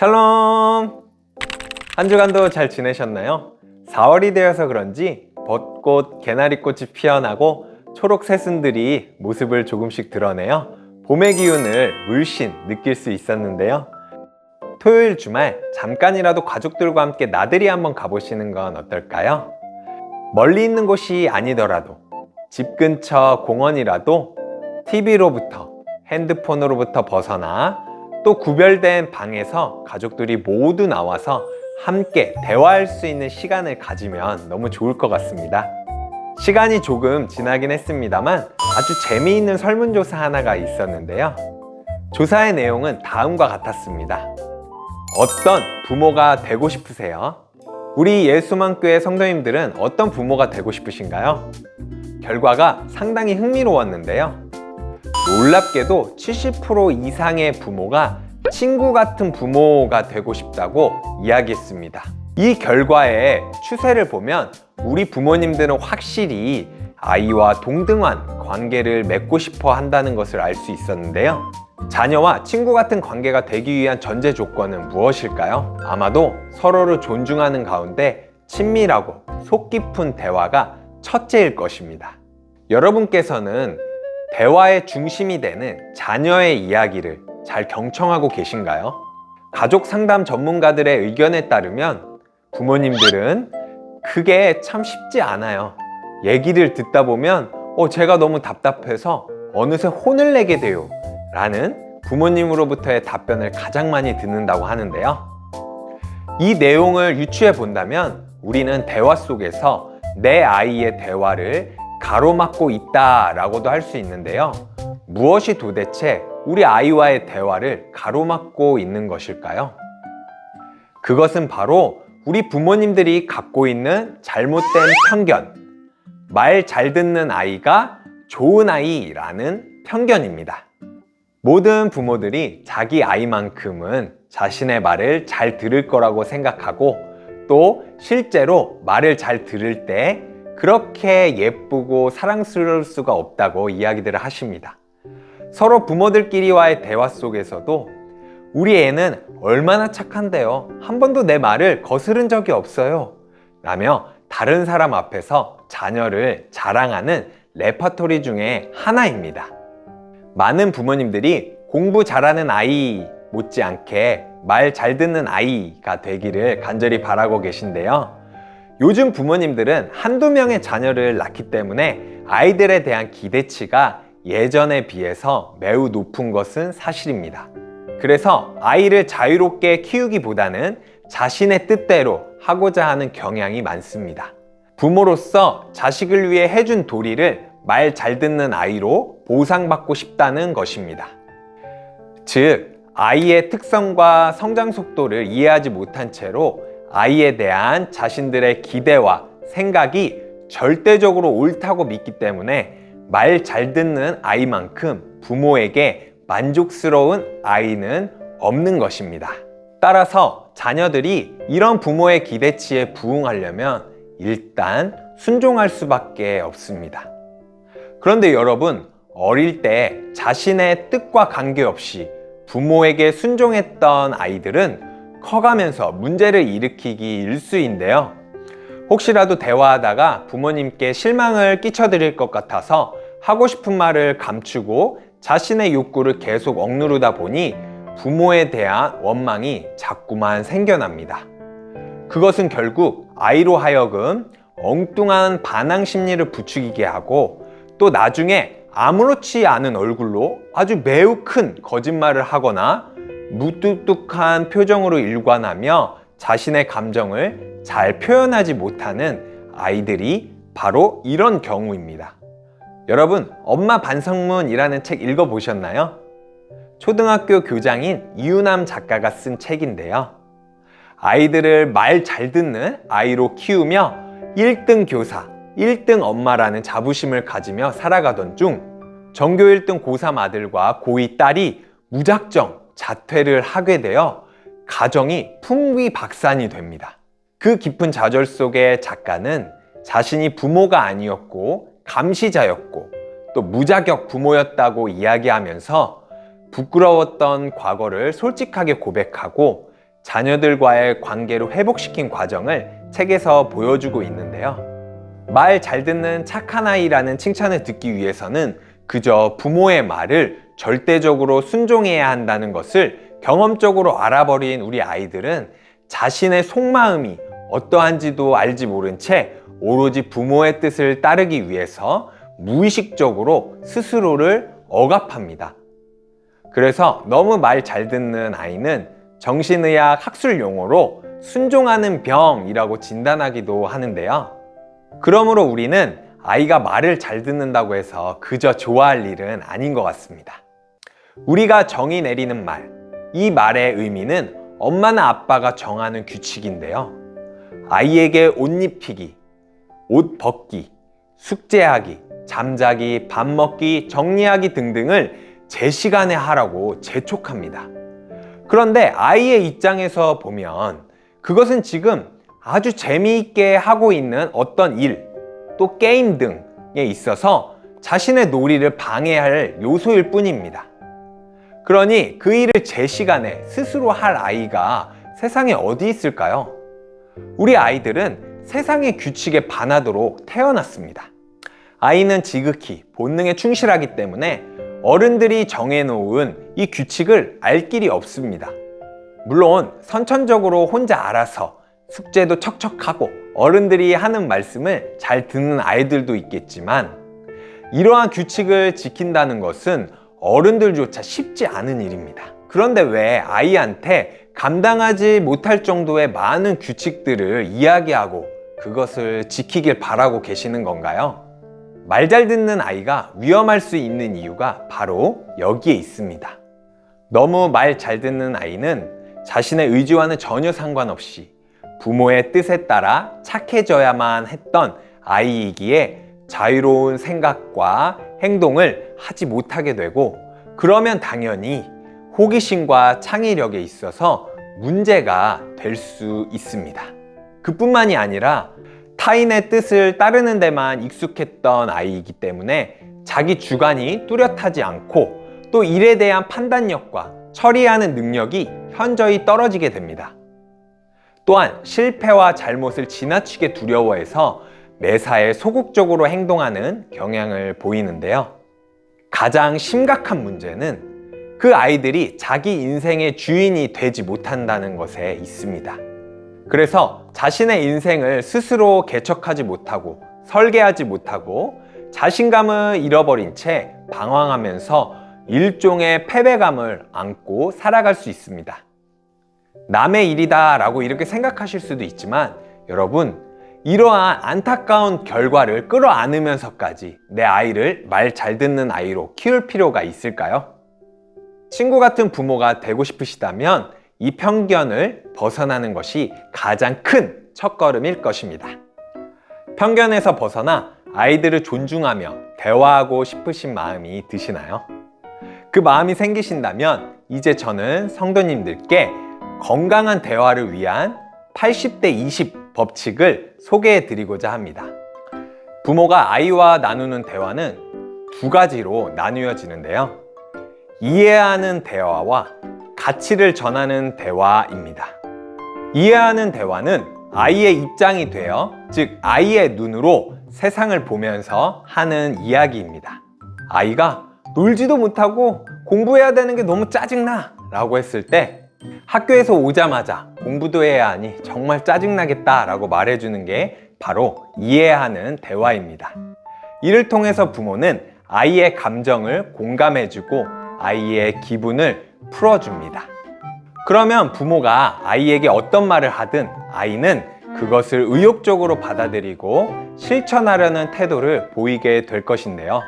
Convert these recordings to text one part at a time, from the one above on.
샬롬! 한 주간도 잘 지내셨나요? 4월이 되어서 그런지 벚꽃, 개나리꽃이 피어나고 초록 새순들이 모습을 조금씩 드러내어 봄의 기운을 물씬 느낄 수 있었는데요. 토요일 주말 잠깐이라도 가족들과 함께 나들이 한번 가보시는 건 어떨까요? 멀리 있는 곳이 아니더라도 집 근처 공원이라도 TV로부터 핸드폰으로부터 벗어나 또 구별된 방에서 가족들이 모두 나와서 함께 대화할 수 있는 시간을 가지면 너무 좋을 것 같습니다. 시간이 조금 지나긴 했습니다만 아주 재미있는 설문조사 하나가 있었는데요. 조사의 내용은 다음과 같았습니다. 어떤 부모가 되고 싶으세요? 우리 예수만교회 성도님들은 어떤 부모가 되고 싶으신가요? 결과가 상당히 흥미로웠는데요. 놀랍게도 70% 이상의 부모가 친구 같은 부모가 되고 싶다고 이야기했습니다. 이 결과의 추세를 보면 우리 부모님들은 확실히 아이와 동등한 관계를 맺고 싶어 한다는 것을 알 수 있었는데요. 자녀와 친구 같은 관계가 되기 위한 전제 조건은 무엇일까요? 아마도 서로를 존중하는 가운데 친밀하고 속 깊은 대화가 첫째일 것입니다. 여러분께서는 대화의 중심이 되는 자녀의 이야기를 잘 경청하고 계신가요? 가족 상담 전문가들의 의견에 따르면 부모님들은 그게 참 쉽지 않아요. 얘기를 듣다 보면 제가 너무 답답해서 어느새 혼을 내게 돼요 라는 부모님으로부터의 답변을 가장 많이 듣는다고 하는데요. 이 내용을 유추해 본다면 우리는 대화 속에서 내 아이의 대화를 가로막고 있다라고도 할 수 있는데요. 무엇이 도대체 우리 아이와의 대화를 가로막고 있는 것일까요? 그것은 바로 우리 부모님들이 갖고 있는 잘못된 편견, 말 잘 듣는 아이가 좋은 아이라는 편견입니다. 모든 부모들이 자기 아이만큼은 자신의 말을 잘 들을 거라고 생각하고 또 실제로 말을 잘 들을 때 그렇게 예쁘고 사랑스러울 수가 없다고 이야기들을 하십니다. 서로 부모들끼리와의 대화 속에서도 우리 애는 얼마나 착한데요. 한 번도 내 말을 거스른 적이 없어요. 라며 다른 사람 앞에서 자녀를 자랑하는 레퍼토리 중에 하나입니다. 많은 부모님들이 공부 잘하는 아이 못지않게 말 잘 듣는 아이가 되기를 간절히 바라고 계신데요. 요즘 부모님들은 한두 명의 자녀를 낳기 때문에 아이들에 대한 기대치가 예전에 비해서 매우 높은 것은 사실입니다. 그래서 아이를 자유롭게 키우기보다는 자신의 뜻대로 하고자 하는 경향이 많습니다. 부모로서 자식을 위해 해준 도리를 말 잘 듣는 아이로 보상받고 싶다는 것입니다. 즉, 아이의 특성과 성장 속도를 이해하지 못한 채로 아이에 대한 자신들의 기대와 생각이 절대적으로 옳다고 믿기 때문에 말 잘 듣는 아이만큼 부모에게 만족스러운 아이는 없는 것입니다. 따라서 자녀들이 이런 부모의 기대치에 부응하려면 일단 순종할 수밖에 없습니다. 그런데 여러분, 어릴 때 자신의 뜻과 관계없이 부모에게 순종했던 아이들은 커가면서 문제를 일으키기 일쑤인데요. 혹시라도 대화하다가 부모님께 실망을 끼쳐드릴 것 같아서 하고 싶은 말을 감추고 자신의 욕구를 계속 억누르다 보니 부모에 대한 원망이 자꾸만 생겨납니다. 그것은 결국 아이로 하여금 엉뚱한 반항 심리를 부추기게 하고 또 나중에 아무렇지 않은 얼굴로 아주 매우 큰 거짓말을 하거나 무뚝뚝한 표정으로 일관하며 자신의 감정을 잘 표현하지 못하는 아이들이 바로 이런 경우입니다. 여러분, 엄마 반성문이라는 책 읽어보셨나요? 초등학교 교장인 이유남 작가가 쓴 책인데요. 아이들을 말 잘 듣는 아이로 키우며 1등 교사, 1등 엄마라는 자부심을 가지며 살아가던 중 전교 1등 고3 아들과 고2 딸이 무작정 자퇴를 하게 되어 가정이 풍비박산이 됩니다. 그 깊은 좌절 속에 작가는 자신이 부모가 아니었고 감시자였고 또 무자격 부모였다고 이야기하면서 부끄러웠던 과거를 솔직하게 고백하고 자녀들과의 관계를 회복시킨 과정을 책에서 보여주고 있는데요. 말 잘 듣는 착한 아이라는 칭찬을 듣기 위해서는 그저 부모의 말을 절대적으로 순종해야 한다는 것을 경험적으로 알아버린 우리 아이들은 자신의 속마음이 어떠한지도 알지 모른 채 오로지 부모의 뜻을 따르기 위해서 무의식적으로 스스로를 억압합니다. 그래서 너무 말 잘 듣는 아이는 정신의학 학술 용어로 순종하는 병이라고 진단하기도 하는데요. 그러므로 우리는 아이가 말을 잘 듣는다고 해서 그저 좋아할 일은 아닌 것 같습니다. 우리가 정의 내리는 말, 이 말의 의미는 엄마나 아빠가 정하는 규칙인데요. 아이에게 옷 입히기, 옷 벗기, 숙제하기, 잠자기, 밥 먹기, 정리하기 등등을 제 시간에 하라고 재촉합니다. 그런데 아이의 입장에서 보면 그것은 지금 아주 재미있게 하고 있는 어떤 일, 또 게임 등에 있어서 자신의 놀이를 방해할 요소일 뿐입니다. 그러니 그 일을 제 시간에 스스로 할 아이가 세상에 어디 있을까요? 우리 아이들은 세상의 규칙에 반하도록 태어났습니다. 아이는 지극히 본능에 충실하기 때문에 어른들이 정해놓은 이 규칙을 알 길이 없습니다. 물론 선천적으로 혼자 알아서 숙제도 척척하고 어른들이 하는 말씀을 잘 듣는 아이들도 있겠지만 이러한 규칙을 지킨다는 것은 어른들조차 쉽지 않은 일입니다. 그런데 왜 아이한테 감당하지 못할 정도의 많은 규칙들을 이야기하고 그것을 지키길 바라고 계시는 건가요? 말 잘 듣는 아이가 위험할 수 있는 이유가 바로 여기에 있습니다. 너무 말 잘 듣는 아이는 자신의 의지와는 전혀 상관없이 부모의 뜻에 따라 착해져야만 했던 아이이기에 자유로운 생각과 행동을 하지 못하게 되고, 그러면 당연히 호기심과 창의력에 있어서 문제가 될 수 있습니다. 그뿐만이 아니라 타인의 뜻을 따르는 데만 익숙했던 아이이기 때문에 자기 주관이 뚜렷하지 않고 또 일에 대한 판단력과 처리하는 능력이 현저히 떨어지게 됩니다. 또한 실패와 잘못을 지나치게 두려워해서 매사에 소극적으로 행동하는 경향을 보이는데요. 가장 심각한 문제는 그 아이들이 자기 인생의 주인이 되지 못한다는 것에 있습니다. 그래서 자신의 인생을 스스로 개척하지 못하고 설계하지 못하고 자신감을 잃어버린 채 방황하면서 일종의 패배감을 안고 살아갈 수 있습니다. 남의 일이다 라고 이렇게 생각하실 수도 있지만, 여러분, 이러한 안타까운 결과를 끌어안으면서까지 내 아이를 말 잘 듣는 아이로 키울 필요가 있을까요? 친구 같은 부모가 되고 싶으시다면 이 편견을 벗어나는 것이 가장 큰 첫걸음일 것입니다. 편견에서 벗어나 아이들을 존중하며 대화하고 싶으신 마음이 드시나요? 그 마음이 생기신다면 이제 저는 성도님들께 건강한 대화를 위한 80대 20 법칙을 소개해 드리고자 합니다. 부모가 아이와 나누는 대화는 두 가지로 나누어지는데요. 이해하는 대화와 가치를 전하는 대화입니다. 이해하는 대화는 아이의 입장이 되어, 즉 아이의 눈으로 세상을 보면서 하는 이야기입니다. 아이가 놀지도 못하고 공부해야 되는 게 너무 짜증나 라고 했을 때 학교에서 오자마자 공부도 해야 하니 정말 짜증나겠다 라고 말해주는 게 바로 이해하는 대화입니다. 이를 통해서 부모는 아이의 감정을 공감해주고 아이의 기분을 풀어줍니다. 그러면 부모가 아이에게 어떤 말을 하든 아이는 그것을 의욕적으로 받아들이고 실천하려는 태도를 보이게 될 것인데요.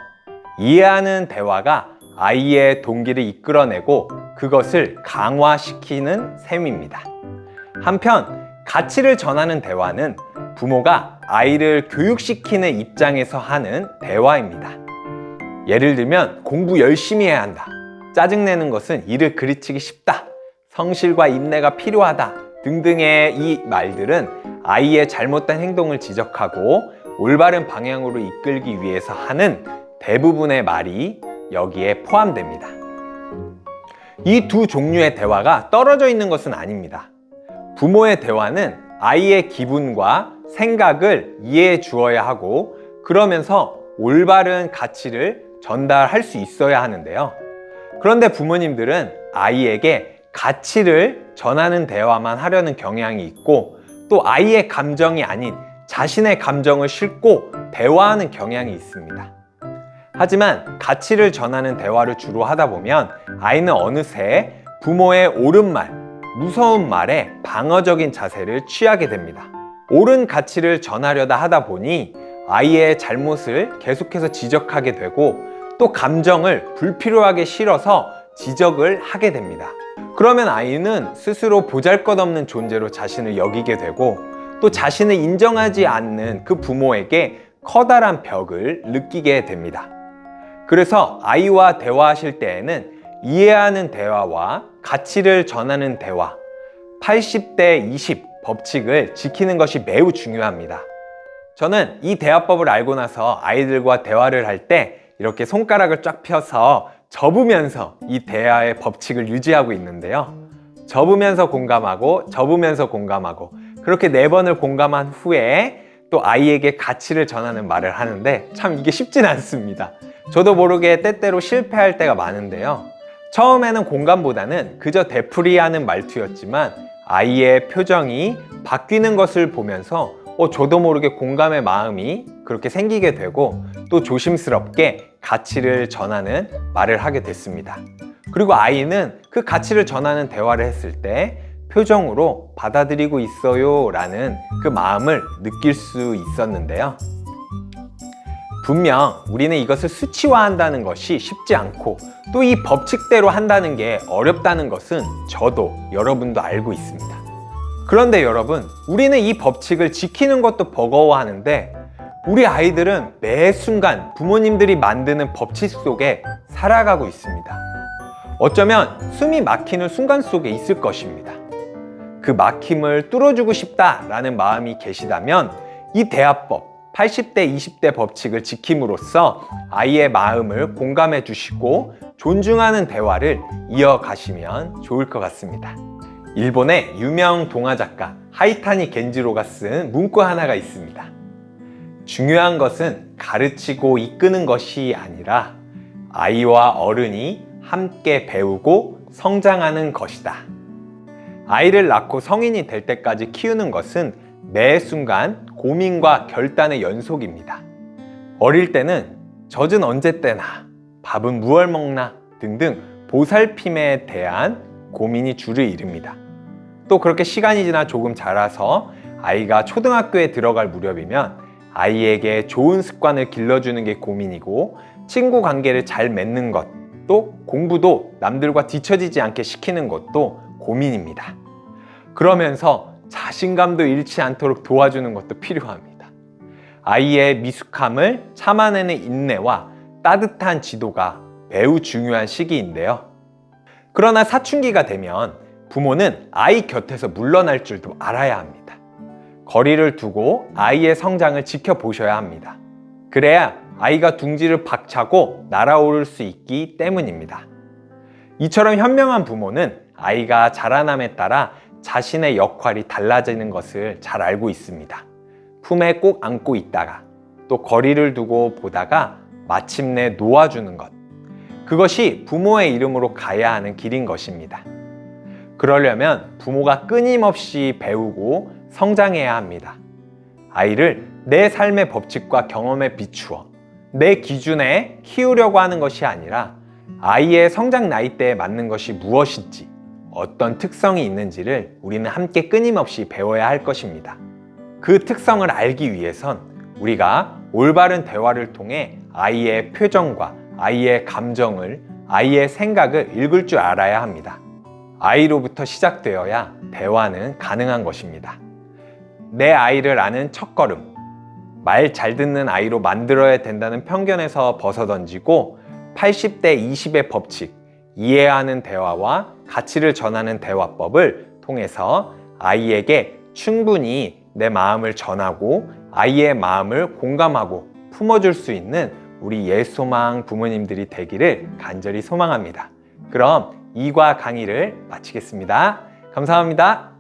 이해하는 대화가 아이의 동기를 이끌어내고 그것을 강화시키는 셈입니다. 한편 가치를 전하는 대화는 부모가 아이를 교육시키는 입장에서 하는 대화입니다. 예를 들면 공부 열심히 해야 한다, 짜증내는 것은 일을 그르치기 쉽다, 성실과 인내가 필요하다 등등의 이 말들은 아이의 잘못된 행동을 지적하고 올바른 방향으로 이끌기 위해서 하는 대부분의 말이 여기에 포함됩니다. 이 두 종류의 대화가 떨어져 있는 것은 아닙니다. 부모의 대화는 아이의 기분과 생각을 이해해 주어야 하고, 그러면서 올바른 가치를 전달할 수 있어야 하는데요. 그런데 부모님들은 아이에게 가치를 전하는 대화만 하려는 경향이 있고, 또 아이의 감정이 아닌 자신의 감정을 싣고 대화하는 경향이 있습니다. 하지만 가치를 전하는 대화를 주로 하다 보면 아이는 어느새 부모의 옳은 말, 무서운 말에 방어적인 자세를 취하게 됩니다. 옳은 가치를 전하려다 하다 보니 아이의 잘못을 계속해서 지적하게 되고, 또 감정을 불필요하게 실어서 지적을 하게 됩니다. 그러면 아이는 스스로 보잘것없는 존재로 자신을 여기게 되고, 또 자신을 인정하지 않는 그 부모에게 커다란 벽을 느끼게 됩니다. 그래서 아이와 대화하실 때에는 이해하는 대화와 가치를 전하는 대화, 80대 20 법칙을 지키는 것이 매우 중요합니다. 저는 이 대화법을 알고 나서 아이들과 대화를 할 때 이렇게 손가락을 쫙 펴서 접으면서 이 대화의 법칙을 유지하고 있는데요. 접으면서 공감하고, 접으면서 공감하고, 그렇게 4번을 공감한 후에 또 아이에게 가치를 전하는 말을 하는데 참 이게 쉽진 않습니다. 저도 모르게 때때로 실패할 때가 많은데요. 처음에는 공감보다는 그저 되풀이하는 말투였지만 아이의 표정이 바뀌는 것을 보면서 저도 모르게 공감의 마음이 그렇게 생기게 되고, 또 조심스럽게 가치를 전하는 말을 하게 됐습니다. 그리고 아이는 그 가치를 전하는 대화를 했을 때 표정으로 받아들이고 있어요 라는 그 마음을 느낄 수 있었는데요. 분명 우리는 이것을 수치화한다는 것이 쉽지 않고, 또 이 법칙대로 한다는 게 어렵다는 것은 저도 여러분도 알고 있습니다. 그런데 여러분, 우리는 이 법칙을 지키는 것도 버거워하는데 우리 아이들은 매 순간 부모님들이 만드는 법칙 속에 살아가고 있습니다. 어쩌면 숨이 막히는 순간 속에 있을 것입니다. 그 막힘을 뚫어주고 싶다라는 마음이 계시다면 이 대화법, 80대 20대 법칙을 지킴으로써 아이의 마음을 공감해 주시고 존중하는 대화를 이어가시면 좋을 것 같습니다. 일본의 유명 동화 작가 하이타니 겐지로가 쓴 문구 하나가 있습니다. 중요한 것은 가르치고 이끄는 것이 아니라 아이와 어른이 함께 배우고 성장하는 것이다. 아이를 낳고 성인이 될 때까지 키우는 것은 매 순간 고민과 결단의 연속입니다. 어릴 때는 젖은 언제 떼나, 밥은 무얼 먹나 등등 보살핌에 대한 고민이 주를 이룹니다. 또 그렇게 시간이 지나 조금 자라서 아이가 초등학교에 들어갈 무렵이면 아이에게 좋은 습관을 길러주는 게 고민이고, 친구 관계를 잘 맺는 것, 또 공부도 남들과 뒤처지지 않게 시키는 것도 고민입니다. 그러면서 자신감도 잃지 않도록 도와주는 것도 필요합니다. 아이의 미숙함을 참아내는 인내와 따뜻한 지도가 매우 중요한 시기인데요. 그러나 사춘기가 되면 부모는 아이 곁에서 물러날 줄도 알아야 합니다. 거리를 두고 아이의 성장을 지켜보셔야 합니다. 그래야 아이가 둥지를 박차고 날아오를 수 있기 때문입니다. 이처럼 현명한 부모는 아이가 자라남에 따라 자신의 역할이 달라지는 것을 잘 알고 있습니다. 품에 꼭 안고 있다가 또 거리를 두고 보다가 마침내 놓아주는 것, 그것이 부모의 이름으로 가야 하는 길인 것입니다. 그러려면 부모가 끊임없이 배우고 성장해야 합니다. 아이를 내 삶의 법칙과 경험에 비추어 내 기준에 키우려고 하는 것이 아니라 아이의 성장 나이대에 맞는 것이 무엇인지, 어떤 특성이 있는지를 우리는 함께 끊임없이 배워야 할 것입니다. 그 특성을 알기 위해선 우리가 올바른 대화를 통해 아이의 표정과 아이의 감정을, 아이의 생각을 읽을 줄 알아야 합니다. 아이로부터 시작되어야 대화는 가능한 것입니다. 내 아이를 아는 첫걸음, 말 잘 듣는 아이로 만들어야 된다는 편견에서 벗어던지고 80대 20의 법칙, 이해하는 대화와 가치를 전하는 대화법을 통해서 아이에게 충분히 내 마음을 전하고 아이의 마음을 공감하고 품어줄 수 있는 우리 예소망 부모님들이 되기를 간절히 소망합니다. 그럼 2과 강의를 마치겠습니다. 감사합니다.